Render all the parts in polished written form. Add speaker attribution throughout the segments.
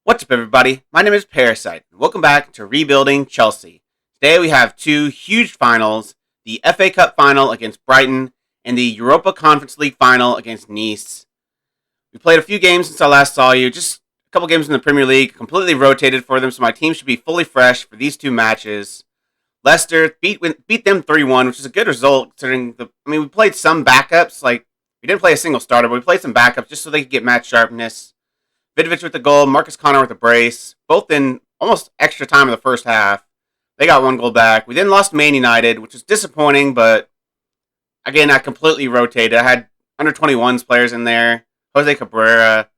Speaker 1: What's up, everybody? My name is Parasite, and welcome back to Rebuilding Chelsea. Today we have two huge finals, the FA Cup final against Brighton and the Europa Conference League final against Nice. We played a few games since I last saw you, just a couple games in the Premier League, completely rotated for them, so my team should be fully fresh for these two matches. Leicester beat them 3-1, which is a good result considering we played some backups, we didn't play a single starter, but we played some backups just so they could get match sharpness. Vidovic with the goal, Marcus Connor with a brace, both in almost extra time in the first half. They got one goal back. We then lost Man United, which was disappointing, but again, I completely rotated. I had under 21s players in there. Jose Cabrera,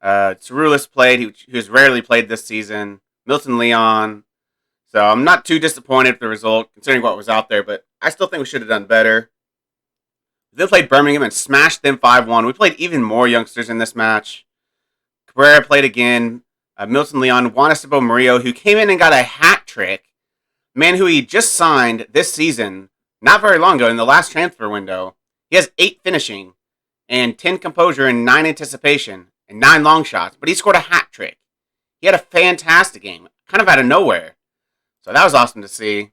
Speaker 1: Cerulis played, who has rarely played this season. Milton Leon. So I'm not too disappointed with the result, considering what was out there, but I still think we should have done better. We then played Birmingham and smashed them 5-1. We played even more youngsters in this match. Cabrera played again. Milton Leon, Juan Esteban Murillo, who came in and got a hat trick. Man who he just signed this season, not very long ago, in the last transfer window. He has 8 finishing, and 10 composure, and 9 anticipation, and 9 long shots. But he scored a hat trick. He had a fantastic game, kind of out of nowhere. So that was awesome to see.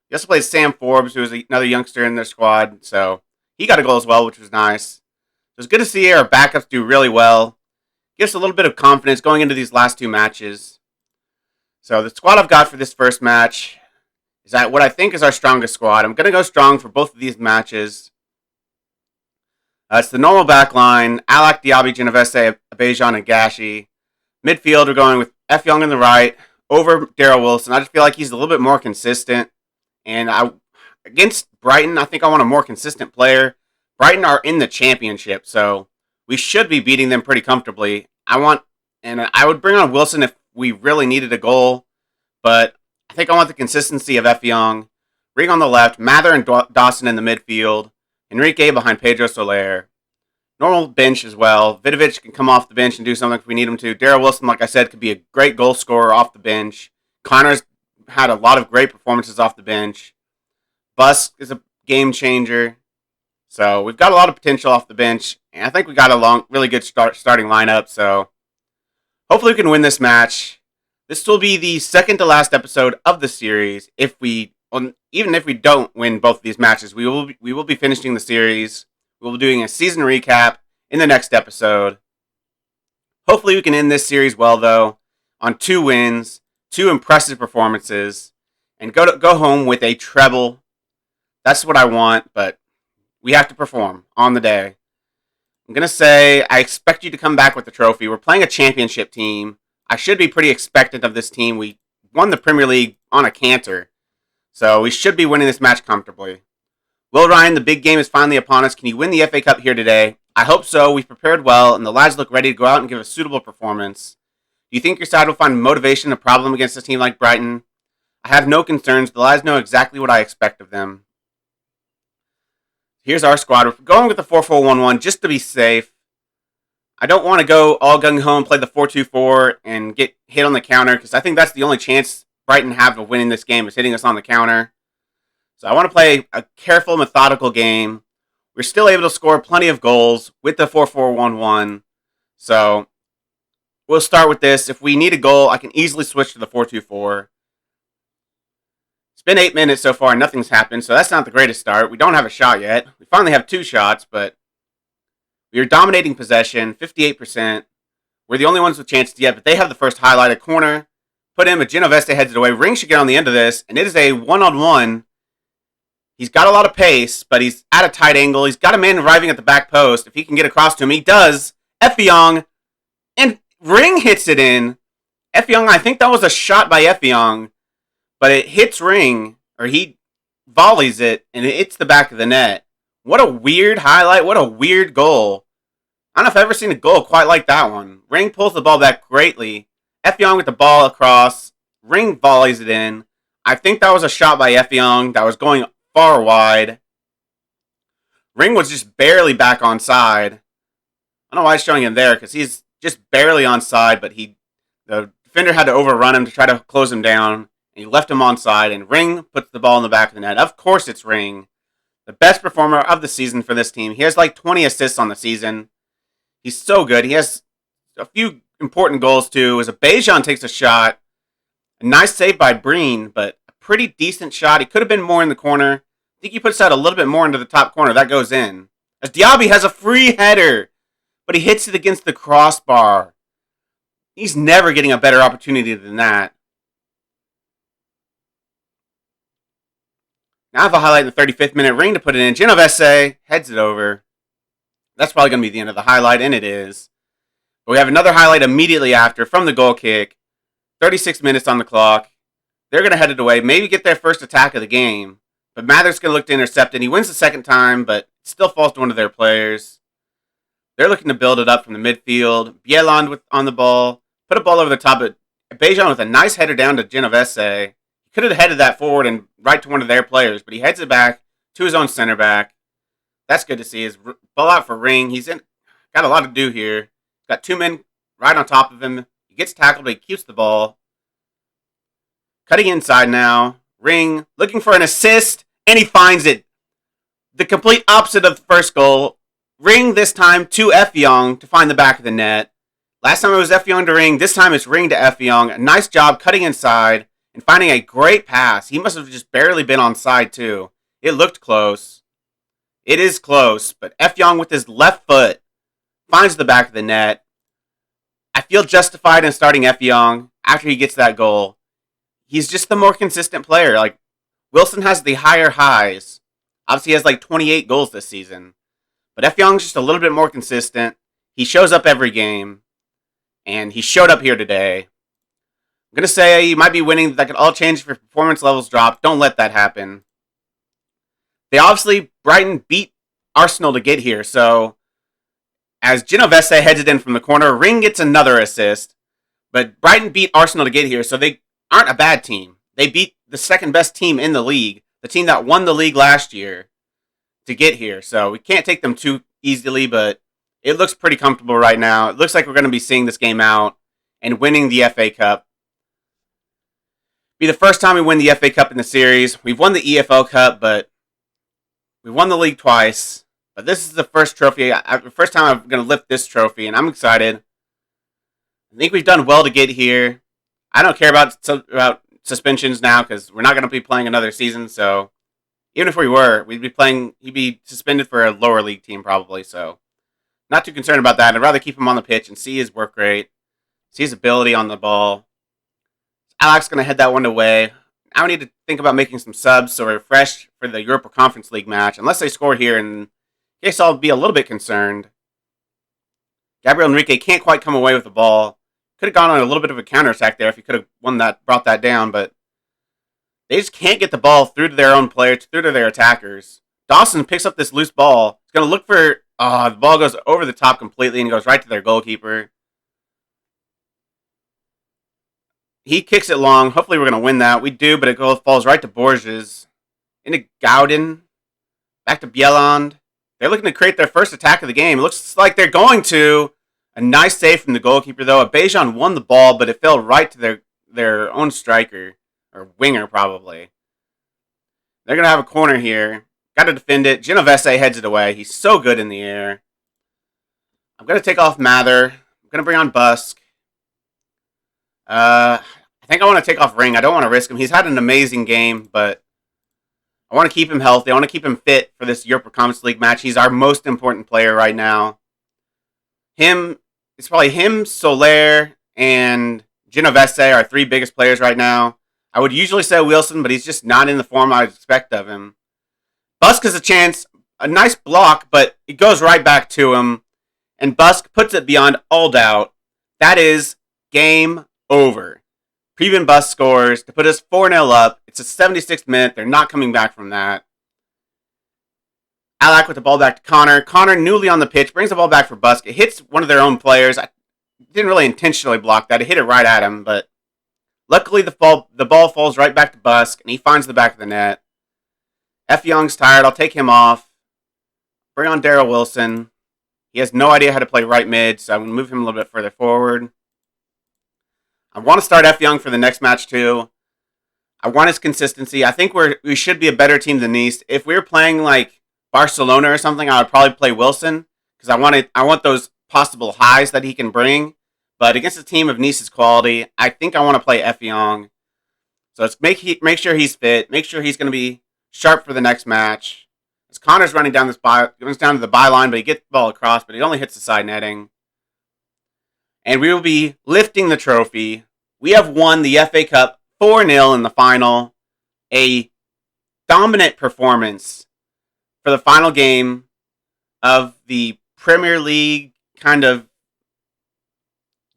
Speaker 1: He also played Sam Forbes, who was another youngster in their squad. So he got a goal as well, which was nice. It was good to see our backups do really well. Gives a little bit of confidence going into these last two matches. So the squad I've got for this first match is what I think is our strongest squad. I'm going to go strong for both of these matches. It's the normal back line: Alak, Diaby, Genovese, Abejan, and Gashi. Midfield, we're going with F. Young on the right over Daryl Wilson. I just feel like he's a little bit more consistent. And against Brighton, I think I want a more consistent player. Brighton are in the championship, so we should be beating them pretty comfortably. I would bring on Wilson if we really needed a goal, but I think I want the consistency of F. Young. Ring on the left, Mather and Dawson in the midfield, Enrique behind Pedro Soler. Normal bench as well. Vidovic can come off the bench and do something if we need him to. Daryl Wilson, like I said, could be a great goal scorer off the bench. Connor's had a lot of great performances off the bench. Busk is a game changer. So we've got a lot of potential off the bench, and I think we got a really good starting lineup. So hopefully we can win this match. This will be the second to last episode of the series. Even if we don't win both of these matches, we will be finishing the series. We will be doing a season recap in the next episode. Hopefully we can end this series well, though, on 2 wins, 2 impressive performances, and go home with a treble. That's what I want, but we have to perform on the day. I'm going to say I expect you to come back with the trophy. We're playing a championship team. I should be pretty expectant of this team. We won the Premier League on a canter, so we should be winning this match comfortably. Will Ryan, the big game is finally upon us. Can you win the FA Cup here today? I hope so. We've prepared well, and the lads look ready to go out and give a suitable performance. Do you think your side will find motivation a problem against a team like Brighton? I have no concerns. The lads know exactly what I expect of them. Here's our squad. We're going with the 4-4-1-1 just to be safe. I don't want to go all gung-ho and play the 4-2-4 and get hit on the counter, because I think that's the only chance Brighton have of winning this game is hitting us on the counter. So I want to play a careful, methodical game. We're still able to score plenty of goals with the 4-4-1-1. So we'll start with this. If we need a goal, I can easily switch to the 4-2-4. It's been 8 minutes so far and nothing's happened, so that's not the greatest start. We don't have a shot yet. We finally have 2 shots, but we are dominating possession, 58%. We're the only ones with chances yet, but they have the first highlighted corner. Put in, but Genovese heads it away. Ring should get on the end of this, and it is a 1-on-1. He's got a lot of pace, but he's at a tight angle. He's got a man arriving at the back post. If he can get across to him, he does. F. Young, and Ring hits it in. F. Young, I think that was a shot by F. Young. But it hits Ring, or he volleys it, and it hits the back of the net. What a weird highlight. What a weird goal. I don't know if I've ever seen a goal quite like that one. Ring pulls the ball back greatly. F. Young with the ball across. Ring volleys it in. I think that was a shot by F. Young that was going far wide. Ring was just barely back onside. I don't know why he's showing him there, because he's just barely onside, but the defender had to overrun him to try to close him down. And he left him onside, and Ring puts the ball in the back of the net. Of course it's Ring, the best performer of the season for this team. He has like 20 assists on the season. He's so good. He has a few important goals too is a Bejan takes a shot. A nice save by Breen, but a pretty decent shot. He could have been more in the corner. I think he puts that a little bit more into the top corner. That goes in. As Diaby has a free header, but he hits it against the crossbar. He's never getting a better opportunity than that. Now I have a highlight in the 35th minute. Ring to put it in. Genovese heads it over. That's probably going to be the end of the highlight, and it is. But we have another highlight immediately after from the goal kick. 36 minutes on the clock. They're going to head it away. Maybe get their first attack of the game. But Mather's going to look to intercept it. He wins the second time, but it still falls to one of their players. They're looking to build it up from the midfield. Bieland on the ball. Put a ball over the top of Bejan with a nice header down to Genovese. He could have headed that forward and right to one of their players, but he heads it back to his own center back. That's good to see. His ball out for Ring. He's got a lot to do here. Got two men right on top of him. He gets tackled, but he keeps the ball. Cutting inside now. Ring looking for an assist, and he finds it. The complete opposite of the first goal. Ring this time to Effiong to find the back of the net. Last time it was Effiong to Ring. This time it's Ring to Effiong. A nice job cutting inside and finding a great pass. He must have just barely been onside too. It looked close. It is close, but Effiong with his left foot finds the back of the net. I feel justified in starting Effiong after he gets that goal. He's just the more consistent player. Like, Wilson has the higher highs. Obviously, he has like 28 goals this season. But Effiong's just a little bit more consistent. He shows up every game. And he showed up here today. I'm going to say you might be winning. That could all change if your performance levels drop. Don't let that happen. Brighton beat Arsenal to get here. So, as Genovese heads it in from the corner, Ring gets another assist. But Brighton beat Arsenal to get here, so they aren't a bad team. They beat the second best team in the league, the team that won the league last year, to get here. So we can't take them too easily, but it looks pretty comfortable right now. It looks like we're going to be seeing this game out and winning the FA Cup. Be the first time we win the FA Cup in the series. We've won the EFL Cup, but we've won the league twice. But this is the first trophy. The first time I'm going to lift this trophy, and I'm excited. I think we've done well to get here. I don't care about suspensions now because we're not going to be playing another season. So even if we were, he'd be suspended for a lower league team probably. So not too concerned about that. I'd rather keep him on the pitch and see his work rate, see his ability on the ball. Alex going to head that one away. Now we need to think about making some subs so we're fresh for the Europa Conference League match. Unless they score here, in case I'll be a little bit concerned. Gabriel Enrique can't quite come away with the ball. Could have gone on a little bit of a counterattack there if he could have brought that down, but they just can't get the ball through to their own players, through to their attackers. Dawson picks up this loose ball. He's going to look for... the ball goes over the top completely and goes right to their goalkeeper. He kicks it long. Hopefully we're going to win that. We do, but it falls right to Borges. Into Gowden. Back to Bieland. They're looking to create their first attack of the game. It looks like they're going to. A nice save from the goalkeeper, though. Bejan won the ball, but it fell right to their own striker. Or winger, probably. They're going to have a corner here. Got to defend it. Genovese heads it away. He's so good in the air. I'm going to take off Mather. I'm going to bring on Busk. I think I want to take off Ring. I don't want to risk him. He's had an amazing game, but I want to keep him healthy. I want to keep him fit for this Europa Conference League match. He's our most important player right now. It's probably him, Soler, and Genovese are our three biggest players right now. I would usually say Wilson, but he's just not in the form I would expect of him. Busk has a chance, a nice block, but it goes right back to him, and Busk puts it beyond all doubt. That is game over. Preben Busk scores to put us 4-0 up. It's a 76th minute. They're not coming back from that. Alak with the ball back to Connor. Connor, newly on the pitch, brings the ball back for Busk. It hits one of their own players. I didn't really intentionally block that. It hit it right at him, but luckily the ball falls right back to Busk, and he finds the back of the net. Effiong's tired. I'll take him off. Bring on Daryl Wilson. He has no idea how to play right mid, so I'm going to move him a little bit further forward. I want to start Effiong for the next match, too. I want his consistency. I think we should be a better team than Nice. If we were playing like Barcelona or something, I would probably play Wilson because I want those possible highs that he can bring. But against a team of Nice's quality, I think I want to play Effiong. So let's make sure he's fit. Make sure he's going to be sharp for the next match. As Connor's running down runs down to the byline, but he gets the ball across, but he only hits the side netting. And we will be lifting the trophy. We have won the FA Cup 4-0 in the final. A dominant performance for the final game of the Premier League kind of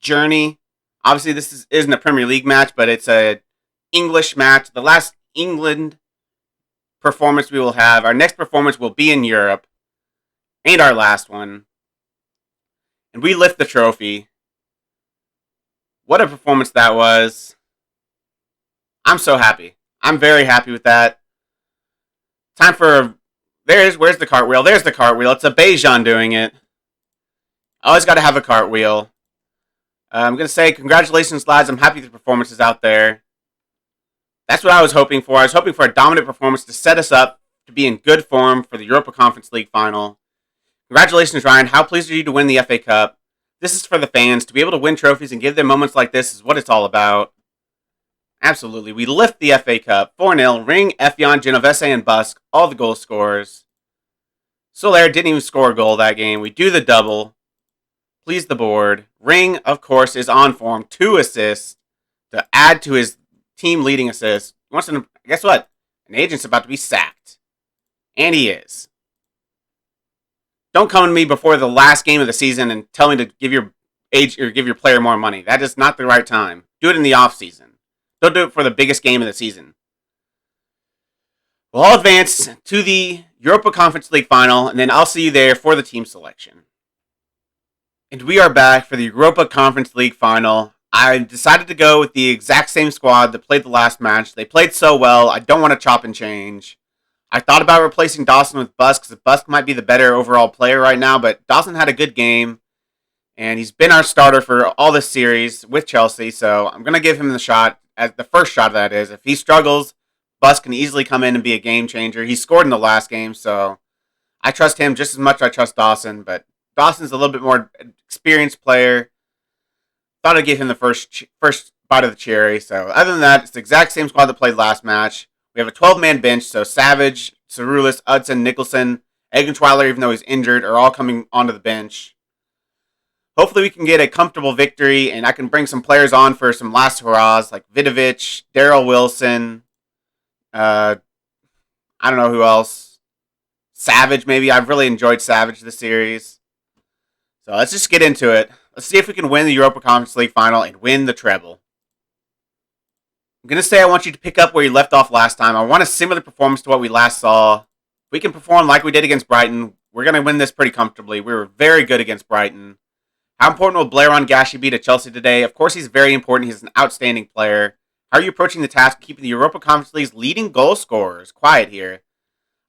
Speaker 1: journey. Obviously, this isn't a Premier League match, but it's a English match. The last England performance we will have. Our next performance will be in Europe. And our last one. And we lift the trophy. What a performance that was. I'm so happy. I'm very happy with that. Time for... where's the cartwheel? There's the cartwheel. It's a Bejan doing it. Always got to have a cartwheel. I'm going to say congratulations, lads. I'm happy the performance is out there. That's what I was hoping for. I was hoping for a dominant performance to set us up to be in good form for the Europa Conference League Final. Congratulations, Ryan. How pleased are you to win the FA Cup? This is for the fans. To be able to win trophies and give them moments like this is what it's all about. Absolutely. We lift the FA Cup 4-0. Ring, Effiong, Genovese, and Busk, all the goal scorers. Soler didn't even score a goal that game. We do the double. Please the board. Ring, of course, is on form. 2 assists to add to his team leading assists. Guess what? An agent's about to be sacked. And he is. Don't come to me before the last game of the season and tell me to give your player more money. That is not the right time. Do it in the off season. Don't do it for the biggest game of the season. We'll all advance to the Europa Conference League Final, and then I'll see you there for the team selection. And we are back for the Europa Conference League Final. I decided to go with the exact same squad that played the last match. They played so well, I don't want to chop and change. I thought about replacing Dawson with Busk, because Busk might be the better overall player right now, but Dawson had a good game, and he's been our starter for all this series with Chelsea, so I'm going to give him the shot, as the first shot that is. If he struggles, Busk can easily come in and be a game changer. He scored in the last game, so I trust him just as much as I trust Dawson, but Dawson's a little bit more experienced player. Thought I'd give him the first bite of the cherry. So other than that, it's the exact same squad that played last match. We have a 12-man bench, so Savage, Cerulis, Hudson, Nicholson, Egentwiler, even though he's injured, are all coming onto the bench. Hopefully we can get a comfortable victory, and I can bring some players on for some last hurrahs, like Vidovic, Daryl Wilson, I don't know who else. Savage, maybe. I've really enjoyed Savage this series. So let's just get into it. Let's see if we can win the Europa Conference League Final and win the treble. I'm going to say I want you to pick up where you left off last time. I want a similar performance to what we last saw. If we can perform like we did against Brighton, we're going to win this pretty comfortably. We were very good against Brighton. How important will Blair on Gashi be to Chelsea today? Of course, he's very important. He's an outstanding player. How are you approaching the task of keeping the Europa Conference League's leading goal scorers quiet here?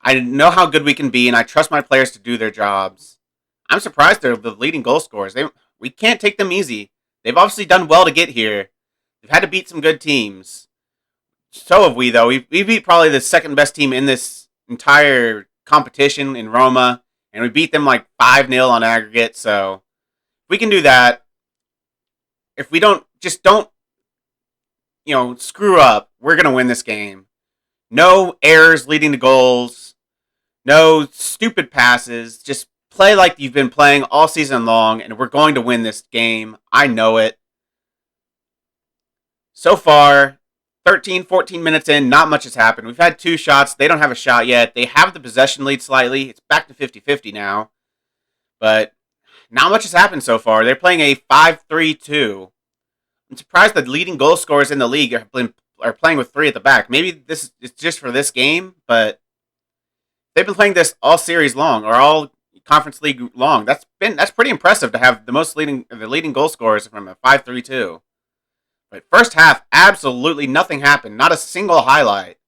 Speaker 1: I know how good we can be, and I trust my players to do their jobs. I'm surprised they're the leading goal scorers. We can't take them easy. They've obviously done well to get here. They've had to beat some good teams. So have we, though. We beat probably the second best team in this entire competition in Roma, and we beat them like 5-0 on aggregate, so if we can do that, if we don't screw up, we're going to win this game. No errors leading to goals. No stupid passes. Just play like you've been playing all season long, and we're going to win this game. I know it. So far, 13, 14 minutes in, not much has happened. We've had 2 shots. They don't have a shot yet. They have the possession lead slightly. It's back to 50-50 now. But not much has happened so far. They're playing a 5-3-2. I'm surprised the leading goal scorers in the league are playing with 3 at the back. Maybe this is just for this game, but they've been playing this all series long, or all Conference League long. That's pretty impressive to have the leading goal scorers from a 5-3-2. But first half, absolutely nothing happened. Not a single highlight.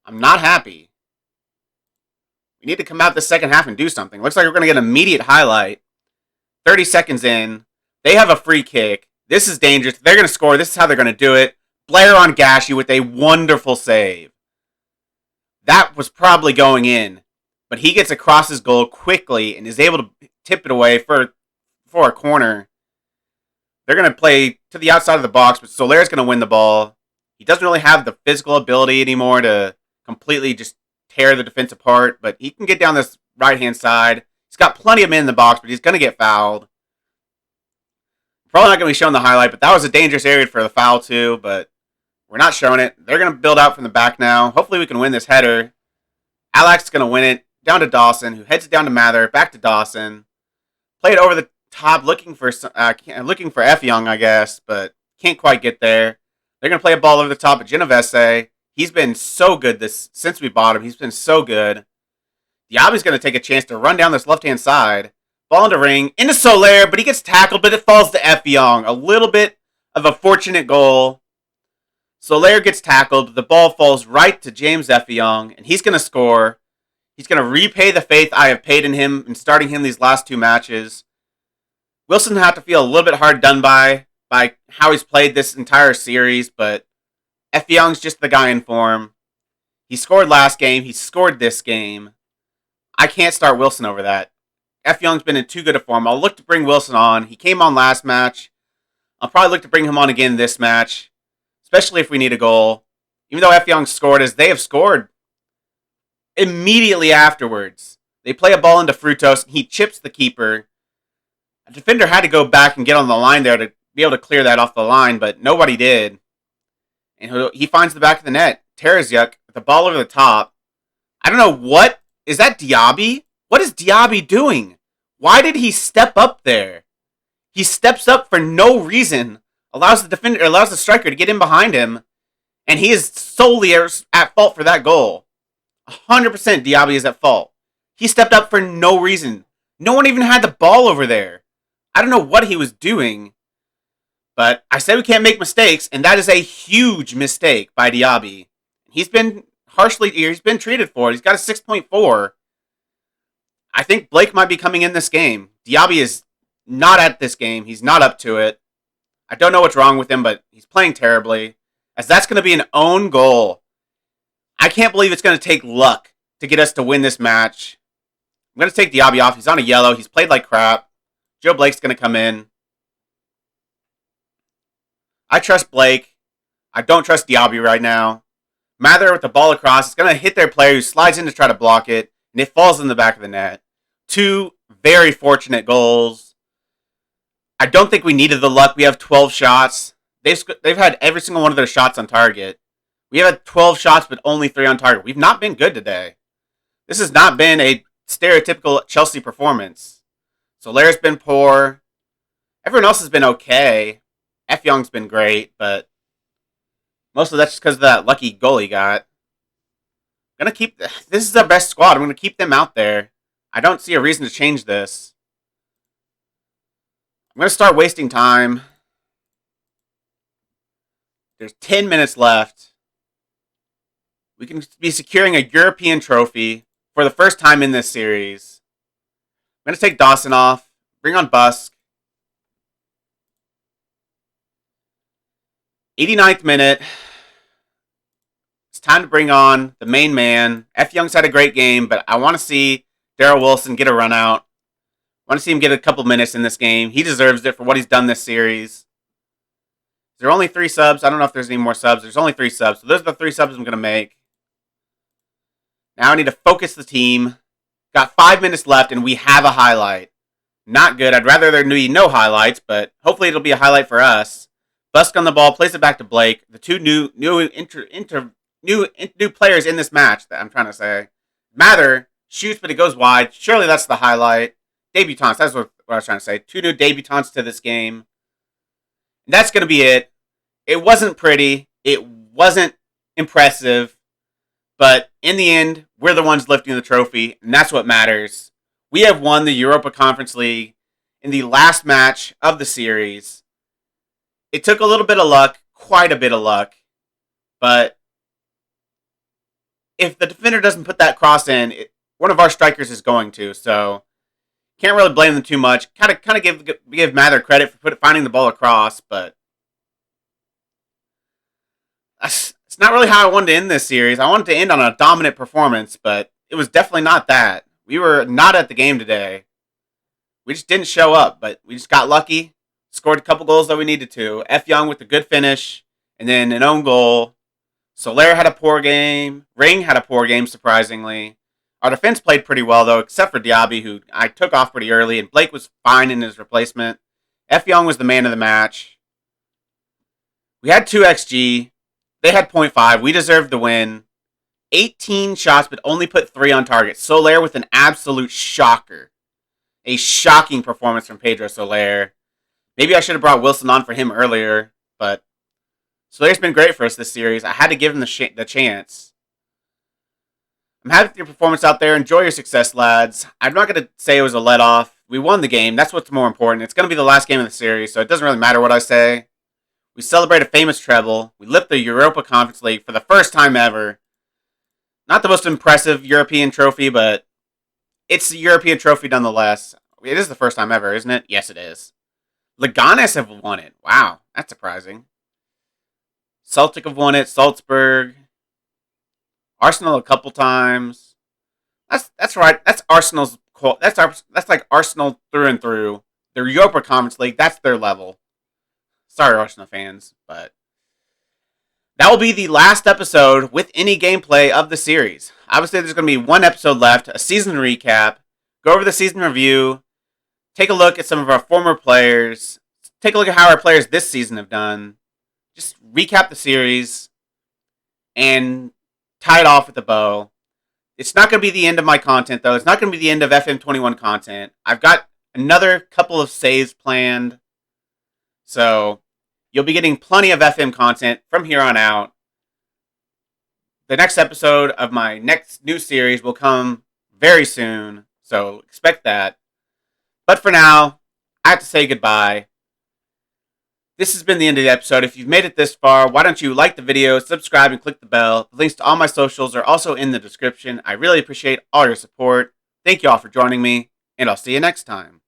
Speaker 1: I'm not happy. We need to come out the second half and do something. Looks like we're going to get an immediate highlight. 30 seconds in. They have a free kick. This is dangerous. They're going to score. This is how they're going to do it. Blair on Gashi with a wonderful save. That was probably going in. But he gets across his goal quickly and is able to tip it away for a corner. They're going to play to the outside of the box, but Soler's going to win the ball. He doesn't really have the physical ability anymore to completely just tear the defense apart, but he can get down this right-hand side. He's got plenty of men in the box, but he's going to get fouled. Probably not going to be showing the highlight, but that was a dangerous area for the foul too, but we're not showing it. They're going to build out from the back now. Hopefully we can win this header. Alex is going to win it. Down to Dawson, who heads it down to Mather. Back to Dawson. Play it over the top, looking for F. Young, I guess, but can't quite get there. They're going to play a ball over the top of Genovese. He's been so good since we bought him. He's been so good. Diaby's going to take a chance to run down this left-hand side. Ball into ring. Into Soler, but he gets tackled, but it falls to F. Young. A little bit of a fortunate goal. Soler gets tackled. The ball falls right to James F. Young, and he's going to score. He's going to repay the faith I have paid in him in starting him these last two matches. Wilson had to feel a little bit hard done by how he's played this entire series, but F. Young's just the guy in form. He scored last game. He scored this game. I can't start Wilson over that. F. Young's been in too good a form. I'll look to bring Wilson on. He came on last match. I'll probably look to bring him on again this match, especially if we need a goal. Even though F. Young scored, as they have scored immediately afterwards. They play a ball into Frutos, and he chips the keeper. A defender had to go back and get on the line there to be able to clear that off the line, but nobody did. And he finds the back of the net. Tarasyuk with the ball over the top. I don't know what. Is that Diaby? What is Diaby doing? Why did he step up there? He steps up for no reason. Allows the striker to get in behind him. And he is solely at fault for that goal. 100% Diaby is at fault. He stepped up for no reason. No one even had the ball over there. I don't know what he was doing. But I said we can't make mistakes, and that is a huge mistake by Diaby. He's been treated for it. He's got a 6.4. I think Blake might be coming in this game. Diaby is not at this game. He's not up to it. I don't know what's wrong with him, but he's playing terribly. As that's going to be an own goal. I can't believe it's going to take luck to get us to win this match. I'm going to take Diaby off. He's on a yellow. He's played like crap. Joe Blake's going to come in. I trust Blake. I don't trust Diaby right now. Mather with the ball across. It's going to hit their player who slides in to try to block it. And it falls in the back of the net. Two very fortunate goals. I don't think we needed the luck. We have 12 shots. They've had every single one of their shots on target. We have had 12 shots, but only 3 on target. We've not been good today. This has not been a stereotypical Chelsea performance. Soler's been poor. Everyone else has been okay. F. Young's been great, but most of that's just because of that lucky goal he got. This is our best squad. I'm going to keep them out there. I don't see a reason to change this. I'm going to start wasting time. There's 10 minutes left. We can be securing a European trophy for the first time in this series. I'm going to take Dawson off. Bring on Busk. 89th minute. It's time to bring on the main man. F. Young's had a great game, but I want to see Daryl Wilson get a run out. I want to see him get a couple minutes in this game. He deserves it for what he's done this series. There are only 3 subs. I don't know if there's any more subs. There's only 3 subs. So those are the 3 subs I'm going to make. Now I need to focus the team. Got 5 minutes left, and we have a highlight. Not good. I'd rather there be no highlights, but hopefully it'll be a highlight for us. Busk on the ball, plays it back to Blake. The two new players in this match that I'm trying to say. Mather shoots, but it goes wide. Surely that's the highlight. Debutants. That's what I was trying to say. 2 new debutants to this game. And that's going to be it. It wasn't pretty. It wasn't impressive. But in the end, we're the ones lifting the trophy, and that's what matters. We have won the Europa Conference League in the last match of the series. It took a little bit of luck, quite a bit of luck, but if the defender doesn't put that cross in, one of our strikers is going to, so can't really blame them too much. Kind of give Mather credit for finding the ball across, but it's not really how I wanted to end this series. I wanted to end on a dominant performance, but it was definitely not that. We were not at the game today. We just didn't show up, but we just got lucky. Scored a couple goals that we needed to. F. Young with a good finish, and then an own goal. Soler had a poor game. Ring had a poor game, surprisingly. Our defense played pretty well, though, except for Diaby, who I took off pretty early, and Blake was fine in his replacement. F. Young was the man of the match. We had 2 XG. They had 0.5. We deserved the win. 18 shots, but only put 3 on target. Soler with an absolute shocker. A shocking performance from Pedro Soler. Maybe I should have brought Wilson on for him earlier, but Soler's been great for us this series. I had to give him the chance. I'm happy with your performance out there. Enjoy your success, lads. I'm not going to say it was a let-off. We won the game. That's what's more important. It's going to be the last game of the series, so it doesn't really matter what I say. We celebrate a famous treble. We lift the Europa Conference League for the first time ever. Not the most impressive European trophy, but it's a European trophy nonetheless. It is the first time ever, isn't it? Yes, it is. Leganes have won it. Wow, that's surprising. Celtic have won it. Salzburg. Arsenal a couple times. That's right. That's Arsenal's. That's like Arsenal through and through. The Europa Conference League. That's their level. Sorry, Arsenal fans, but that will be the last episode with any gameplay of the series. Obviously, there's going to be one episode left, a season recap, go over the season review, take a look at some of our former players, take a look at how our players this season have done, just recap the series, and tie it off with a bow. It's not going to be the end of my content, though. It's not going to be the end of FM21 content. I've got another couple of saves planned, so you'll be getting plenty of FM content from here on out. The next episode of my next new series will come very soon, so expect that. But for now, I have to say goodbye. This has been the end of the episode. If you've made it this far, why don't you like the video, subscribe, and click the bell. The links to all my socials are also in the description. I really appreciate all your support. Thank you all for joining me, and I'll see you next time.